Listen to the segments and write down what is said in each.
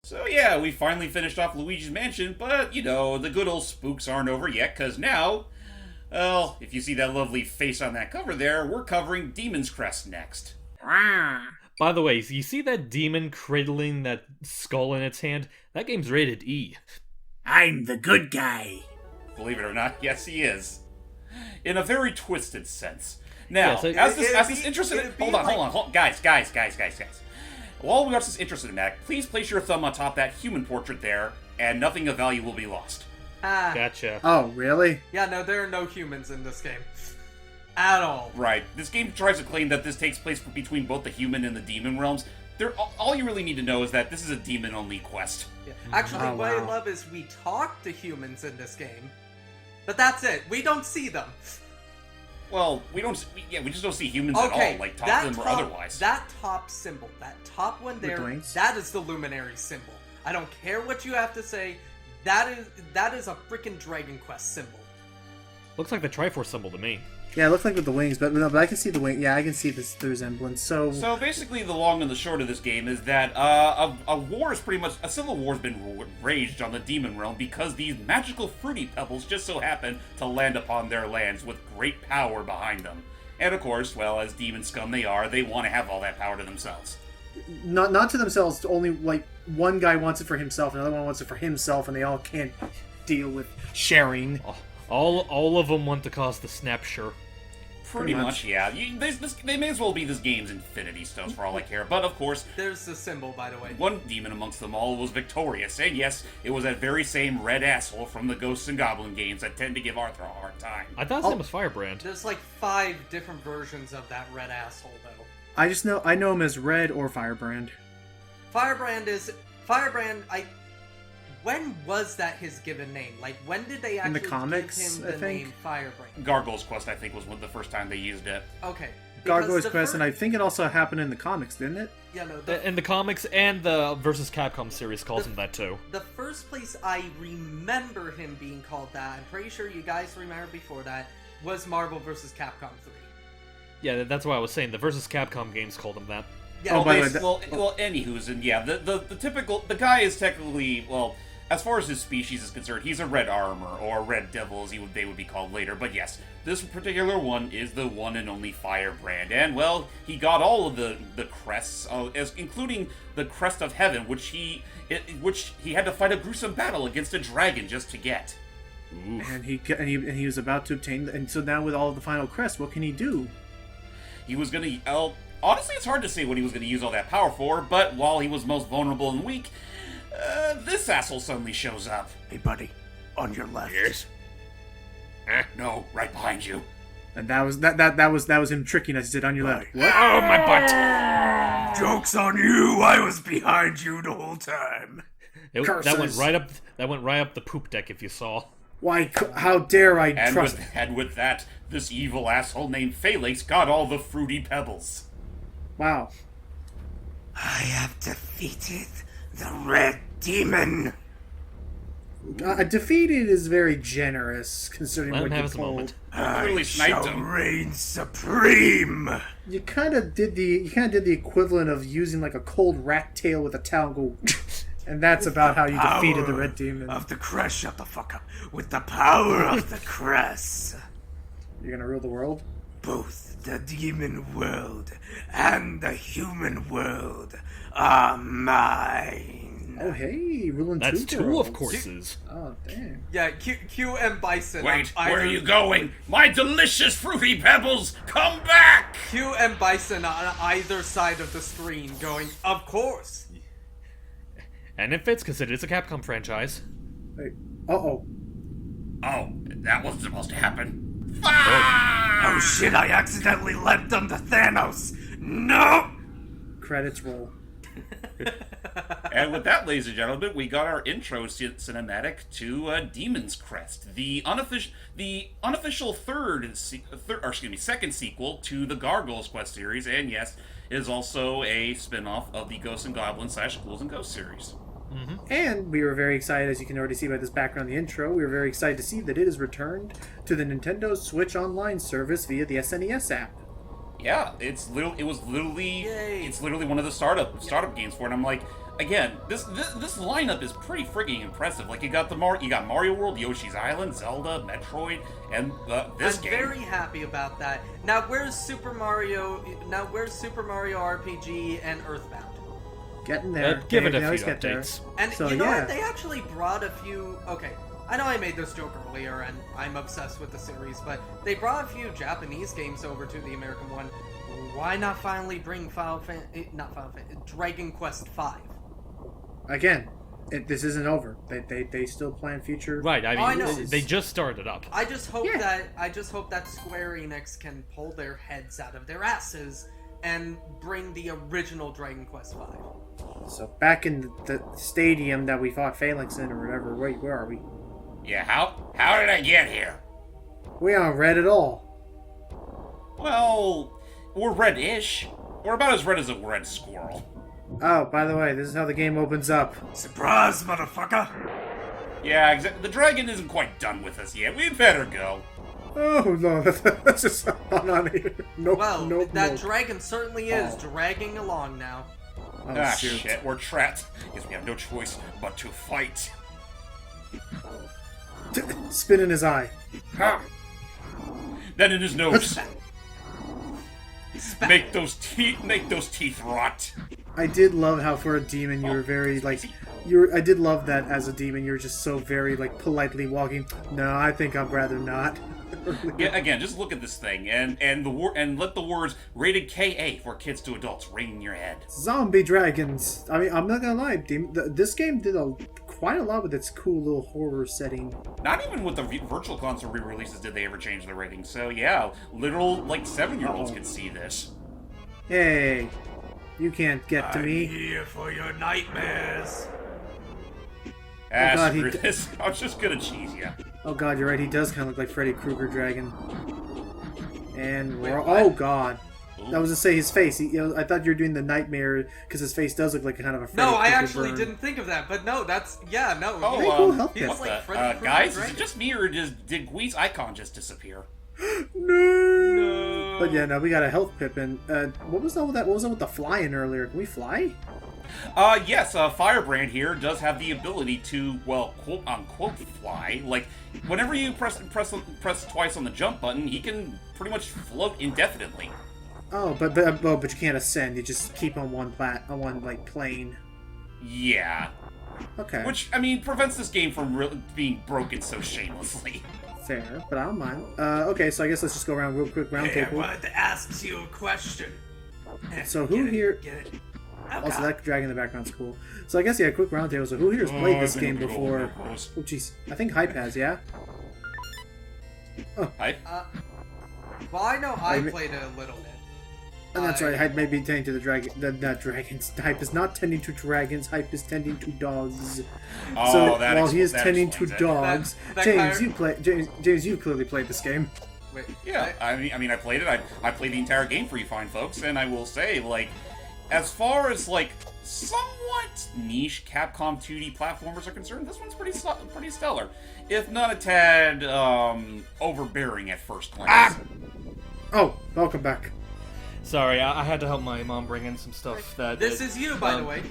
So yeah, we finally finished off Luigi's Mansion, but the good old spooks aren't over yet, cause now, well, if you see that lovely face on that cover there, we're covering Demon's Crest next. By the way, you see that demon cradling that skull in its hand? That game's rated E. I'm the good guy. Believe it or not, yes he is. In a very twisted sense. Now, Yeah, as this interested... Hold on. Guys. While we watch this intro cinematic, please place your thumb on top of that human portrait there, and nothing of value will be lost. Gotcha. Oh, really? Yeah, no, there are no humans in this game. At all. Right. This game tries to claim that this takes place between both the human and the demon realms. All you really need to know is that this is a demon-only quest. Yeah. Actually, what I love is we talk to humans in this game, but that's it. We don't see them. Well, we just don't see humans at all, like talk to them or otherwise. That top symbol, that top one there, that is the Luminary symbol. I don't care what you have to say, that is a freaking Dragon Quest symbol. Looks like the Triforce symbol to me. Yeah, it looked like with the wings, but no, but I can see the wing. Yeah, I can see the resemblance. So basically, the long and the short of this game is that a civil war has been raged on the demon realm because these magical fruity pebbles just so happen to land upon their lands with great power behind them. And of course, well, as demon scum they are, they want to have all that power to themselves. not to themselves. Only like one guy wants it for himself, another one wants it for himself, and they all can't deal with sharing. All of them want to cause the snapshire. Pretty much, yeah. They may as well be this game's Infinity Stones for all I care. But of course, there's the symbol, by the way. One demon amongst them all was victorious, and yes, it was that very same red asshole from the Ghosts and Goblin games that tend to give Arthur a hard time. I thought his name was Firebrand. There's like 5 different versions of that red asshole, though. I know him as Red or Firebrand. Firebrand. When was that his given name? Like, when did they actually in the comics, give him the name Firebrand? Gargoyle's Quest, I think, was the first time they used it. Okay. Gargoyle's Quest, and I think it also happened in the comics, didn't it? Yeah, no. In the comics and the versus Capcom series calls him that too. The first place I remember him being called that, I'm pretty sure you guys remember before that, was Marvel vs. Capcom 3. Yeah, that's why I was saying the versus Capcom games called him that. Yeah. Anywho's, and yeah, the guy is technically, well, as far as his species is concerned, he's a Red Armor, or Red Devil, as they would be called later. But yes, this particular one is the one and only Firebrand. And, well, he got all of the crests, including the Crest of Heaven, which he had to fight a gruesome battle against a dragon just to get. Oof. And he was about to obtain, and so now with all of the final crests, what can he do? He was gonna, honestly, it's hard to say what he was gonna use all that power for, but while he was most vulnerable and weak, this asshole suddenly shows up. Hey, buddy, on your left. Yes. No, right behind you. And that was him tricking us. He said, "On your left." What? Oh, my butt! Joke's on you! I was behind you the whole time. That went right up the poop deck. If you saw. Why? How dare I trust? And with that, this evil asshole named Felix got all the fruity pebbles. Wow. I have defeated the Red Demon. Defeated is very generous, considering what you told. I shall reign supreme. You kind of did the equivalent of using like a cold rat tail with a towel, go, and that's about how you defeated the Red Demon. Of the Crest, shut the fuck up. With the power of the Crest, you're gonna rule the world. Both the demon world and the human world are mine. Oh, hey, ruling That's two two worlds. of courses. Oh, damn. Yeah, Q and Bison. Wait, where are you going? My delicious fruity pebbles, come back! Q and Bison on either side of the screen going, of course. And it fits, considered it's a Capcom franchise. Wait, uh-oh. Oh, that wasn't supposed to happen. Oh shit, I accidentally leapt onto Thanos. No! Credits roll. And with that, ladies and gentlemen, we got our intro cinematic to Demon's Crest, the unofficial second sequel to the Gargoyles Quest series, and yes, is also a spin-off of the Ghosts and Goblins / Ghouls and Ghosts series. Mm-hmm. And we were very excited, as you can already see by this background in the intro, we were very excited to see that it is returned to the Nintendo Switch Online service via the SNES app. Yeah, it's literally one of the startup games for it. And I'm like, again, this lineup is pretty freaking impressive. Like you got Mario World, Yoshi's Island, Zelda, Metroid, and this game. I'm very happy about that. Now where's Super Mario RPG and Earthbound? Getting there. Give it a few updates. And So, you know yeah. what? They actually brought a few. Okay, I know I made this joke earlier, and I'm obsessed with the series, but they brought a few Japanese games over to the American one. Why not finally bring Dragon Quest V? Again, this isn't over. They still plan future. Right, I mean, I know. they just started up. I just hope that Square Enix can pull their heads out of their asses and bring the original Dragon Quest V. So back in the stadium that we fought Phalanx in, or whatever. Wait, where are we? Yeah, how did I get here? We aren't red at all. Well, we're red-ish. We're about as red as a red squirrel. Oh, by the way, this is how the game opens up. Surprise, motherfucker! Yeah, exactly. The dragon isn't quite done with us yet. We'd better go. Oh no, that's just not on here. Nope, Well, nope, that nope. dragon certainly is dragging along now. Oh, shoot. Shit, we're trapped. Guess we have no choice but to fight. Spin in his eye. Ha! Then in his nose. Make those teeth rot. I did love how for a demon you were very like I did love that as a demon you're just so very like politely walking. No, I think I'd rather not. Yeah, again, just look at this thing and let the words "rated KA" for kids to adults ring in your head. Zombie dragons. I mean, I'm not gonna lie, this game did quite a lot with its cool little horror setting. Not even with the virtual console re-releases did they ever change the rating. So yeah, literal like 7-year-olds could see this. Hey, you can't get to I'm me. here for your nightmares. Ah, God, screw this. I was just gonna cheese ya. Oh god, you're right. He does kind of look like Freddy Krueger dragon. And we're what? oh god. I was to say his face. I thought you were doing the nightmare because his face does look like kind of a Freddy No, I Krueger actually burn. didn't think of that, but no, that's no. Oh, Very cool health he's kit. like Freddy Krueger Guys, is dragon. it just me or did Gui's icon just disappear? No. But yeah, no, we got a health pip, and what was that? What was that with the flying earlier? Can we fly? Yes, Firebrand here does have the ability to, well, quote unquote fly. Like, whenever you press twice on the jump button, he can pretty much float indefinitely. Oh, but you can't ascend. You just keep on one plane. Yeah. Okay. Which, I mean, prevents this game from being broken so shamelessly. Fair, but I don't mind. Okay, so I guess let's just go around real quick. Round Hey, I table. wanted to ask you a question. So who here? Get it? Oh, Also, God. that dragon in the background's cool. So I guess yeah, quick round table. So who here has played this game before? Oh jeez, I think Hype has. Yeah. Hype? Well, I know I Wait, played it a little bit. And that's right. Hype may be tending to the dragon. Not dragons. Hype is not tending to dragons. Hype is tending to dogs. Oh, So that while he is that tending to explains it. dogs, That James, kind James, you clearly played this game. Wait, Yeah, I mean, I played it. I played the entire game for you fine folks, and I will say, like, as far as, like, somewhat niche Capcom 2D platformers are concerned, this one's pretty stellar. If not a tad, overbearing at first glance. Oh, welcome back. Sorry, I had to help my mom bring in some stuff that... this is you, by the way.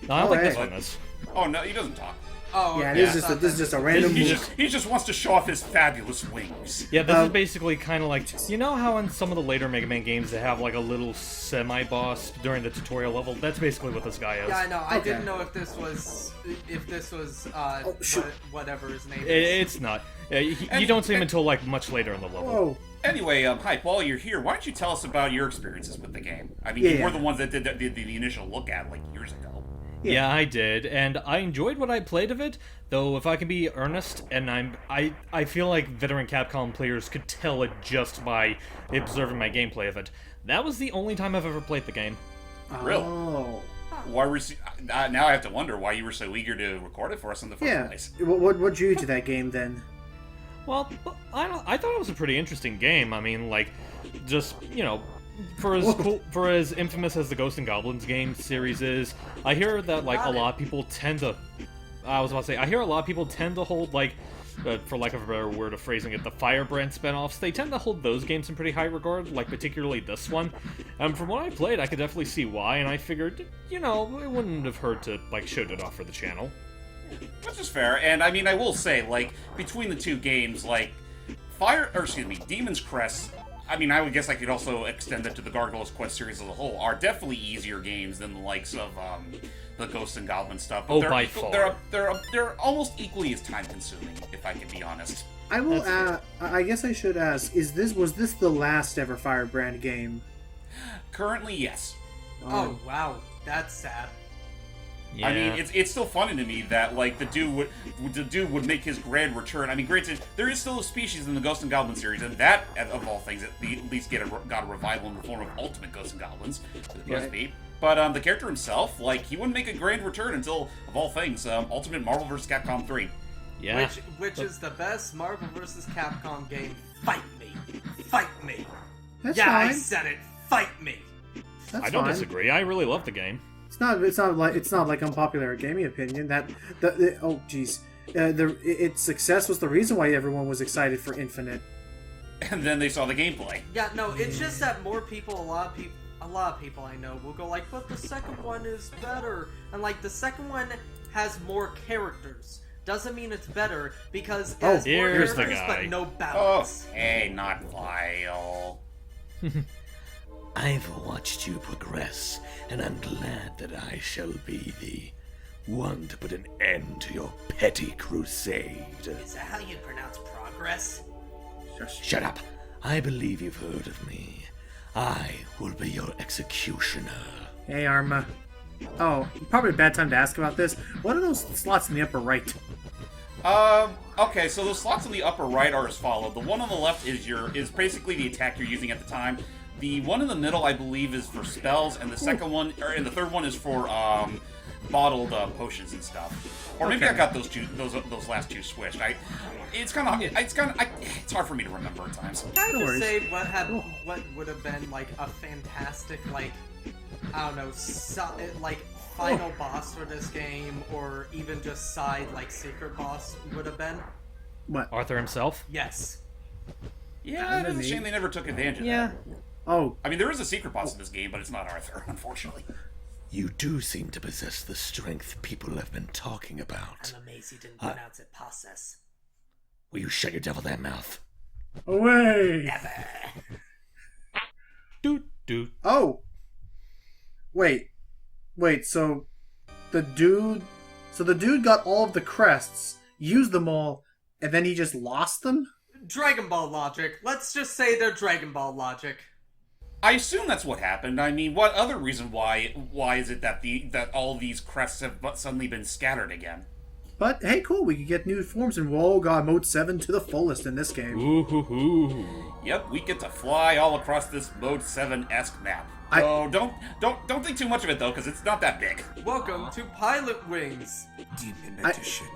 No, I don't Oh, think hey. this one is. Oh, no, he doesn't talk. Oh, Yeah, okay, this I is thought this is that- just a random. He just wants to show off his fabulous wings. Yeah, this Um, is basically kind of like... You know how in some of the later Mega Man games they have like a little semi-boss during the tutorial level? That's basically what this guy is. Yeah, I know. I Okay. didn't know if this was shoot. whatever his name is. It's not. You don't see him until like much later in the level. Whoa. Anyway, Hype, while you're here, why don't you tell us about your experiences with the game? I mean, you Yeah. were the ones that did the initial look at, like, years ago. Yeah, I did, and I enjoyed what I played of it. Though, if I can be earnest, and I feel like veteran Capcom players could tell it just by observing my gameplay of it. That was the only time I've ever played the game. Really? Oh. Why were now I have to wonder why you were so eager to record it for us in the first Yeah. place. What drew you to that game then? Well, I thought it was a pretty interesting game. I mean, like, just, you know, for as cool, for as infamous as the Ghosts and Goblins game series is, I hear that like a lot of people tend to. I was about to say, I hear a lot of people tend to hold like for lack of a better word of phrasing it, the Firebrand spinoffs, they tend to hold those games in pretty high regard, like particularly this one. From what I played, I could definitely see why, and I figured, it wouldn't have hurt to, show it off for the channel. Which is fair, and I mean, I will say, between the two games, Demon's Crest, I mean, I would guess I could also extend it to the Gargoyles Quest series as a whole, are definitely easier games than the likes of, the Ghosts and Goblins stuff. But by far. They're almost equally as time-consuming, if I can be honest. I will. I guess I should ask: was this the last ever Firebrand game? Currently, yes. Oh wow, that's sad. Yeah. I mean, it's still funny to me that the dude would make his grand return. I mean, granted, there is still a species in the Ghosts and Goblins series, and that, of all things, at least got a revival in the form of Ultimate Ghosts and Goblins for the PSP. Right. But the character himself, he wouldn't make a grand return until, of all things, Ultimate Marvel vs. Capcom 3. Yeah. Which is the best Marvel vs. Capcom game. Fight me. Fight me. That's yeah, fine. I said it. Fight me. That's I don't fine. disagree. I really love the game. It's not like unpopular gaming opinion that its success was the reason why everyone was excited for Infinite. And then they saw the gameplay. Yeah, no, it's just that more people, a lot of people I know will go but the second one is better, and the second one has more characters. Doesn't mean it's better because it has more here's the characters guy. but no Oh, balance. hey, not vile. I've watched you progress, and I'm glad that I shall be the one to put an end to your petty crusade. Is that how you pronounce progress? Shut up. I believe you've heard of me. I will be your executioner. Hey, Arma. Oh, probably a bad time to ask about this. What are those slots in the upper right? Okay, so the slots in the upper right are as follows. The one on the left is basically the attack you're using at the time. The one in the middle, I believe, is for spells, and the second one, and the third one is for bottled potions and stuff. Or maybe Okay. I got those last two switched. It's hard for me to remember at times. Can I No just worries. say what would have been a fantastic I don't know final boss for this game, or even just side secret boss would have been? What? Arthur himself? Yes. Yeah, it is a shame they never took advantage of that. Oh, I mean, there is a secret boss in this game, but it's not Arthur, unfortunately. You do seem to possess the strength people have been talking about. I'm amazed you didn't pronounce it possess. Will you shut your devil that mouth? away! Doot. Oh! Wait, so the dude got all of the crests, used them all, and then he just lost them? Dragon Ball logic. Let's just say they're Dragon Ball logic. I assume that's what happened. I mean, what other reason why is it that all these crests have suddenly been scattered again? But hey, cool, we could get new forms in Whoa God Mode 7 to the fullest in this game. Ooh. Yep, we get to fly all across this Mode 7-esque map. I- So don't think too much of it though, because it's not that big. Welcome to Pilot Wings. Demon I- edition.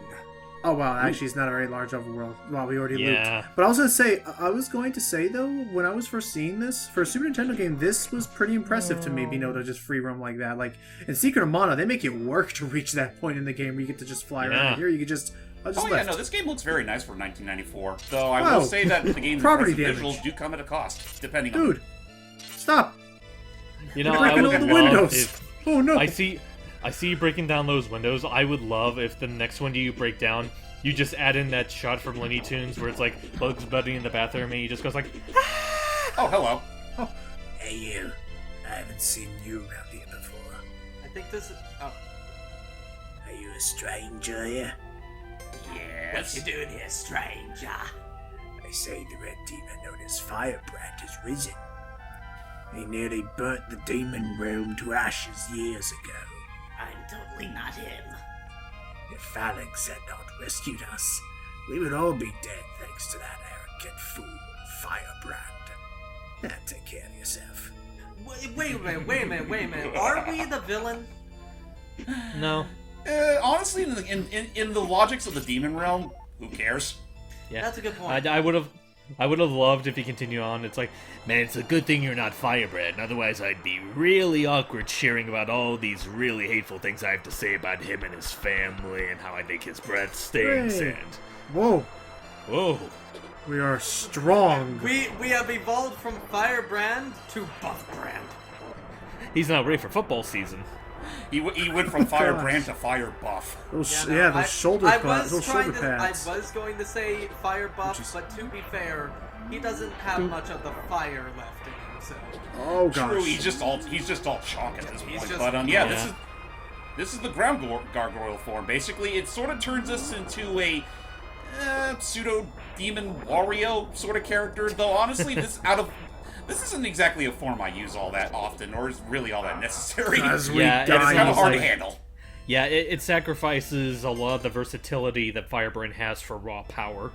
Oh wow, actually it's not a very large overworld. Well, we already Yeah. looped. But I was going to say though, when I was first seeing this, for a Super Nintendo game, this was pretty impressive to me, being able to just free roam like that. In Secret of Mana, they make it work to reach that point in the game where you get to just fly around. Yeah. Here you could just Oh left. yeah, no, this game looks very nice for 1994. Though I Wow. will say that the game's Property impressive damage. visuals do come at a cost, depending on... Dude, stop! You You're know, I breaking would all the love windows. if Oh no! I see you breaking down those windows. I would love if the next window you break down, you just add in that shot from Looney Tunes where it's Bugs Bunny in the bathroom and he just goes Oh, hello. Hey you. I haven't seen you around here before. I think this is. Oh. Are you a stranger here? Yes. doing here, stranger? They say the red demon known as Firebrand has risen. He nearly burnt the demon realm to ashes years ago. I'm totally not him. If Phalanx had not rescued us, we would all be dead thanks to that arrogant fool, Firebrand. Now take care of yourself. Wait a minute. Are we the villain? no. Honestly, in the logics of the demon realm, who cares? Yeah. That's a good point. I would have loved if you continue on. It's man, it's a good thing you're not Firebrand. Otherwise, I'd be really awkward sharing about all these really hateful things I have to say about him and his family and how I think his breath stinks Hey. and... Whoa! Whoa. We are strong. We have evolved from Firebrand to Buffbrand. He's not ready for football season. He went from Firebrand to Fire Buff. Those, no, yeah, those shoulder pads. Those shoulder pads. I was going to say Fire Buff, but to be fair, he doesn't have much of the fire left in him. So. Oh gosh. True, he's just all chalk at this point. just- But Yeah. this is the ground gargoyle form. Basically, it sort of turns us into a pseudo demon Wario sort of character. Though honestly, this isn't exactly a form I use all that often, or is really all that necessary. As we Yeah, It's it's die, kind of hard to like- handle. Yeah, it sacrifices a lot of the versatility that Firebrand has for raw power.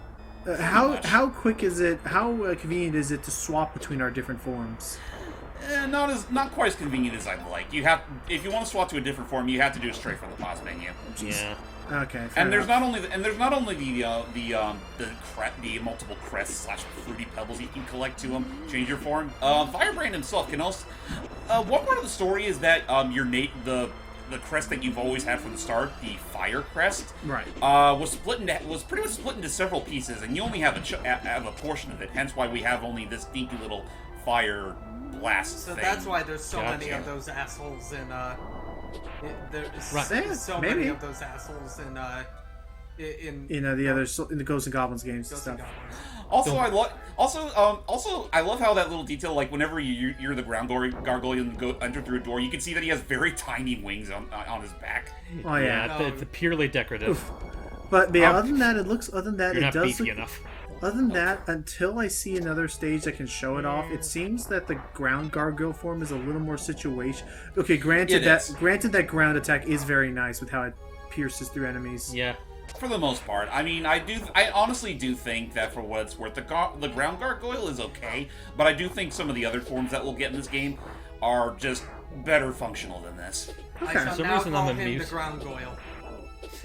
how quick is it? How convenient is it to swap between our different forms? Not quite as convenient as I'd like. If you want to swap to a different form, you have to do it straight from the pause menu. Yeah. Okay. fair And there's enough. not only the multiple crests / fruity pebbles you can collect to change your form. Firebrand himself can also. One part of the story is that the crest that you've always had from the start, the fire crest, Right. was pretty much split into several pieces, and you only have a portion of it. Hence why we have only this dinky little fire blast So thing. that's why there's so many Gotcha. of those assholes in there's Right. so Maybe. many of those assholes in The other in the Ghosts and Goblins games and Ghosts stuff. and Goblins. Also, I love how that little detail, like whenever you're the ground gargoyle and go enter through a door, you can see that he has very tiny wings on his back. Oh yeah. No. It's purely decorative. But yeah, other than that, You're it not does beefy look. enough. Other than that, until I see another stage that can show it off, it seems that the ground gargoyle form is a little more situation. Okay, granted It is. that ground attack is very nice with how it pierces through enemies. Yeah. For the most part, I mean, I honestly do think that for what it's worth, the ground gargoyle is okay, but I do think some of the other forms that we'll get in this game are just better functional than this. I Okay. shall some now reason call I'm him the amused. Ground Goyle.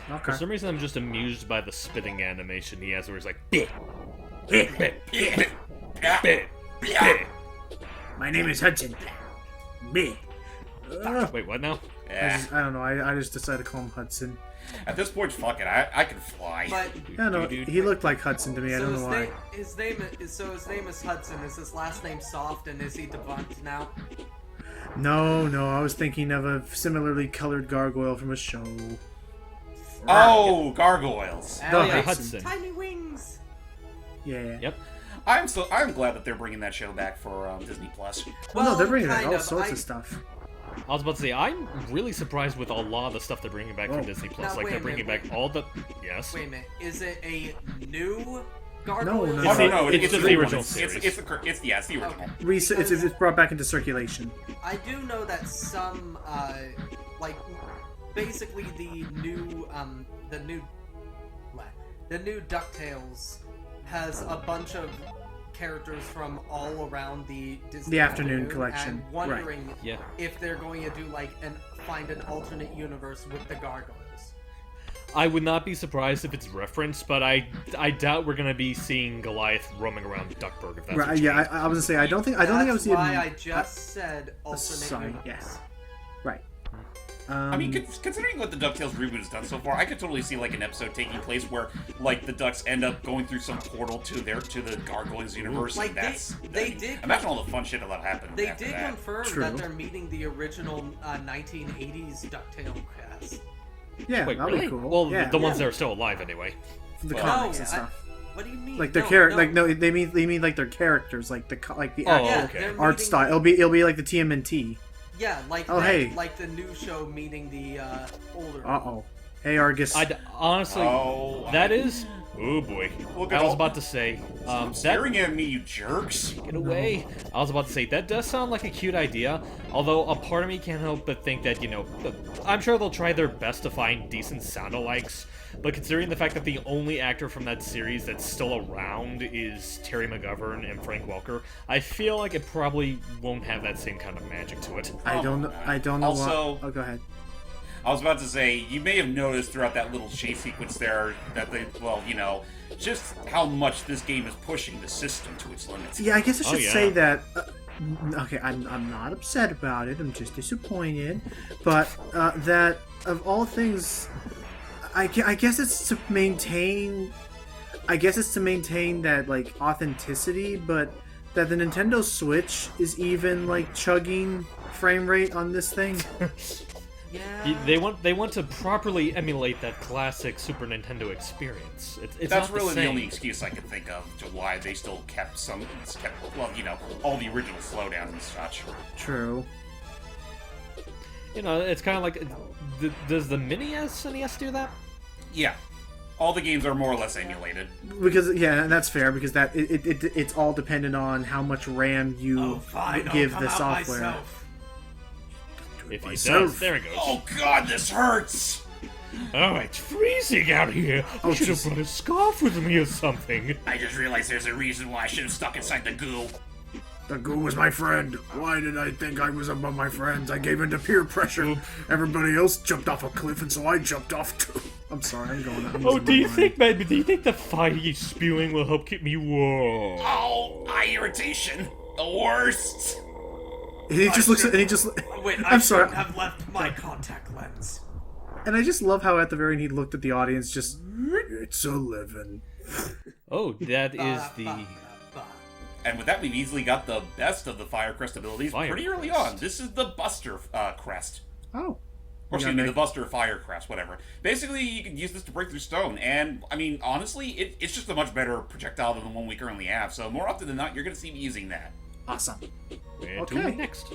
For Okay. some reason, I'm just amused by the spitting animation he has, where he's like, "Bleh, bleh, bleh, bleh, bleh, bleh." My name is Hudson. Me. Wait, what now? I don't know. I just decided to call him Hudson. At this point, fuck it, I can fly. But I don't know. He looked like Hudson to me. I so don't know why. his name is Hudson. Is his last name Soft, and is he debunked now? No. I was thinking of a similarly colored gargoyle from a show. Oh, gargoyles! Oh yeah, Hudson. Hudson. Tiny wings. Yeah. Yep. I'm glad that they're bringing that show back for Disney Plus. Well, no, they're bringing back kind all of. sorts of stuff. I was about to say, I'm really surprised with a lot of the stuff they're bringing back Oh. from Disney Plus. Now, Like, wait they're a bringing minute, back all the... Yes? Wait a minute. Is it a new gargoyle? No. Oh no, it's it's just the the original. original series. It's the original. Okay. It's brought back into circulation. I do know that some, basically the new DuckTales has a bunch of characters from all around the Disney The Afternoon collection, and wondering Yeah. if they're going to do find an alternate universe with the gargoyles. I would not be surprised if it's referenced, but I doubt we're gonna be seeing Goliath roaming around Duckburg. If that's Right? what you Yeah. mean. I was gonna say I don't think I That's would see why it. I just said alternate sorry, universe. yes. Right. I mean, considering what the DuckTales reboot has done so far, I could totally see like an episode taking place where like the Ducks end up going through some portal to the Gargoyles universe. Like, and that's they did- imagine all the fun shit that'll happen. They after did that. confirm True. that they're meeting the original 1980s DuckTale cast. yeah, Wait, that'd really? be cool. Well, yeah. the ones that are still alive anyway. the Well, comics no, and stuff. What do you mean? Like their they mean like their characters, like the Oh, actual yeah, okay. they're art meeting- style. It'll be like the TMNT. Yeah, like Oh, hey. like the new show meeting the older. Hey Argus. Honestly, Oh, that is. Oh boy. Look I at was all- about to say. Stop That staring at me, you jerks! Get away. I was about to say, that does sound like a cute idea, although a part of me can't help but think that, I'm sure they'll try their best to find decent sound-alikes, but considering the fact that the only actor from that series that's still around is Terry McGovern and Frank Welker, I feel like it probably won't have that same kind of magic to it. I don't know. Also- what. Oh, go ahead. I was about to say, you may have noticed throughout that little chase sequence there that just how much this game is pushing the system to its limits. Yeah, I guess I Oh, should yeah. say that. Okay, I'm not upset about it. I'm just disappointed. But that of all things, I guess it's to maintain. I guess it's to maintain that like authenticity, but that the Nintendo Switch is even like chugging frame rate on this thing. Yeah. They want to properly emulate that classic Super Nintendo experience. It's That's not really the same. only excuse I can think of to why they still kept well, all the original slowdowns and such. True. You know, it's kind of like, does the mini SNES do that? Yeah. All the games are more or less emulated. Because yeah, and that's fair because that it's all dependent on how much RAM you Oh, fine, I'll give come the out software. myself. If he Myself. does, there it goes. Oh god, this hurts! Oh, it's freezing out here. I should have jeez. brought a scarf with me or something. I just realized there's a reason why I should have stuck inside the goo. The goo was my friend. Why did I think I was above my friends? I gave in to peer pressure. Everybody else jumped off a cliff, and so I jumped off too. I'm sorry, I'm going. I'm Oh, losing do my you mind. think, maybe, do you think the fire he's spewing will help keep me warm? Oh, eye irritation. The worst. And he just looks at, and he just. Wait, I I'm sorry. shouldn't have left my contact lens. And I just love how at the very end he looked at the audience, just. It's a living. Oh, that is the... And with that, we've easily got the best of the Fire Crest abilities Fire pretty early Crest. on. This is the Buster Crest. Oh. Or excuse me, make- the Buster Fire Crest, whatever. Basically, you can use this to break through stone, and, I mean, honestly, it's just a much better projectile than the one we currently have, so more often than not, you're going to see me using that. Awesome. Where Okay. to next?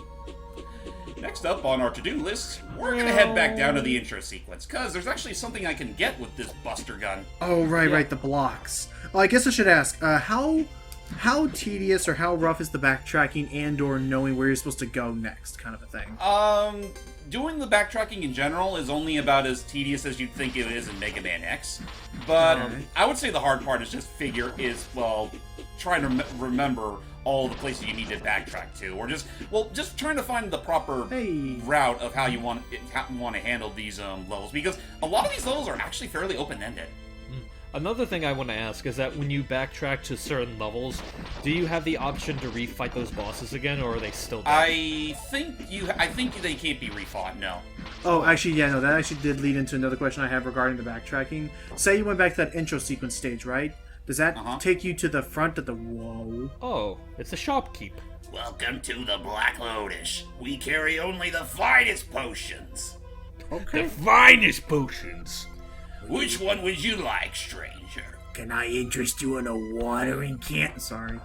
Next up on our to-do list, we're going to head back down to the intro sequence, because there's actually something I can get with this Buster gun. Oh right, the blocks. Well, I guess I should ask, how tedious or how rough is the backtracking and/or knowing where you're supposed to go next, kind of a thing? Doing the backtracking in general is only about as tedious as you'd think it is in Mega Man X. But Okay. I would say the hard part is trying to remember all the places you need to backtrack to, or just trying to find the proper Hey. route of how you want to handle these levels, because a lot of these levels are actually fairly open-ended. Another thing I want to ask is that when you backtrack to certain levels, do you have the option to refight those bosses again, or are they still dead? I think they can't be refought. No. Oh, actually, yeah, no, that actually did lead into another question I have regarding the backtracking. Say you went back to that intro sequence stage, right? Does that take you to the front of the... Whoa. Oh, it's a shopkeep. Welcome to the Black Lotus. We carry only the finest potions. Okay. Finest potions! Which one would you like, stranger? Can I interest you in a watering can? Sorry.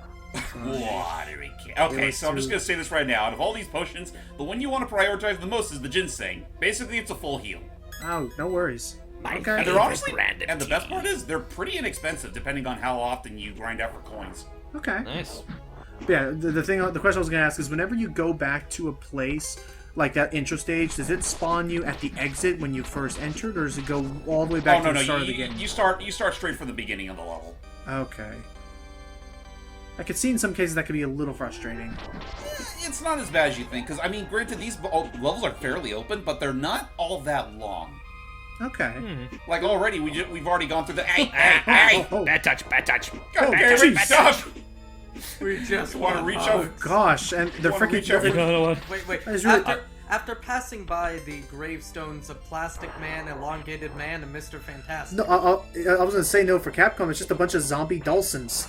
Watering can. Okay, was so I'm just too- gonna say this right now. Out of all these potions, the one you want to prioritize the most is the ginseng. Basically, it's a full heal. Oh, no worries. My Okay. And they're favorite honestly, brand of and the best tea. part is, they're pretty inexpensive depending on how often you grind out for coins. Okay. Nice. But yeah, the question I was going to ask is whenever you go back to a place like that intro stage, does it spawn you at the exit when you first entered, or does it go all the way back Oh no, to the no, start of you, the game? you start straight from the beginning of the level. Okay. I could see in some cases that could be a little frustrating. It's not as bad as you think, because I mean, granted, these levels are fairly open, but they're not all that long. Okay. Like already, we've already gone through the hey. Oh, Bad touch, bad touch. God Oh, damn it, jeez. stop! We just Want to reach out. out? gosh, and they're Wanna freaking... reach out for- You know what? Wait. That is really- After passing by the gravestones of Plastic Man, Elongated Man, and Mr. Fantastic. No, I was going to say no for Capcom, it's just a bunch of zombie Dulcins.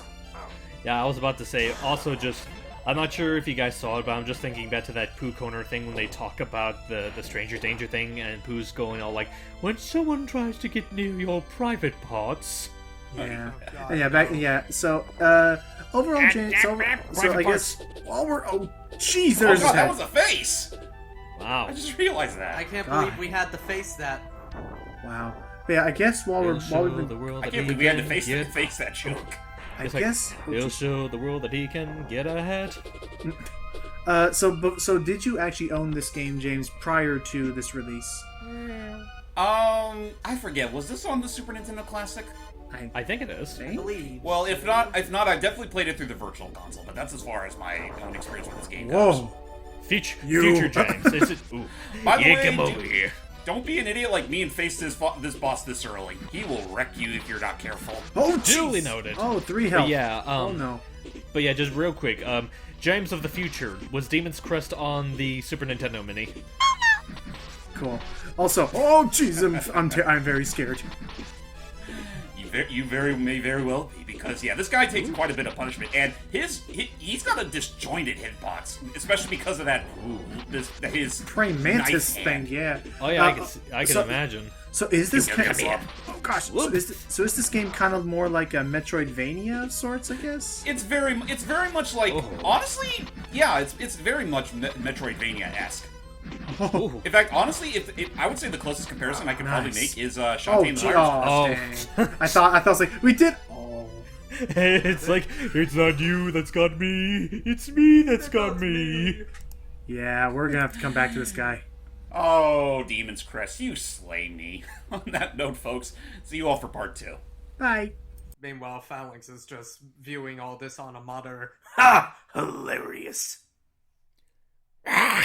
Yeah, I was about to say, also just, I'm not sure if you guys saw it, but I'm just thinking back to that Pooh Corner thing when they talk about the stranger danger thing, and Pooh's going all like, when someone tries to get near your private parts. Yeah. God, And yeah, so, overall, James, so I guess, while we're... Oh, jeez, Oh there's his god, that head. was a face! Wow. I just realized I that. can't God. believe we had to face that. Wow. But yeah, I guess while He'll we've show been... the world I that can't he believe we had to can face get- that joke. I It's like, guess... He'll show the world that he can get ahead. So did you actually own this game, James, prior to this release? I forget. Was this on the Super Nintendo Classic? I think it is. I believe. Well, if not, I definitely played it through the Virtual Console. But that's as far as my own experience with this game goes. Whoa. Future James. Ooh. By the way, come over here. don't be an idiot like me and face this boss this early. He will wreck you if you're not careful. Oh, Duly jeez. noted. Oh, 3 health. But yeah, oh, no. But yeah, just real quick, James of the future, was Demon's Crest on the Super Nintendo Mini? Cool. Also, oh, jeez, I'm very scared. You You may very well be, because yeah, this guy takes quite a bit of punishment, and he's got a disjointed hitbox, especially because of that his praying mantis knife thing. hand. Yeah. Oh yeah, I can so- imagine. So is this Come kind here. oh gosh? So is this game kind of more like a Metroidvania of sorts? I guess. It's very much like honestly, yeah, it's very much Metroidvania-esque. Ooh. In fact, honestly, if I would say the closest comparison I can probably Nice. make is Oh, Shantae the Virgin. Oh. dang. I thought it was like we did. Oh. It's like, it's not you that's got me, it's me that's got me. Yeah, we're gonna have to come back to this guy. Oh, Demon's Crest, you slay me. On that note, folks, see you all for part 2. Bye. Meanwhile, Phalanx is just viewing all this on a monitor. Ha! Hilarious. Ah!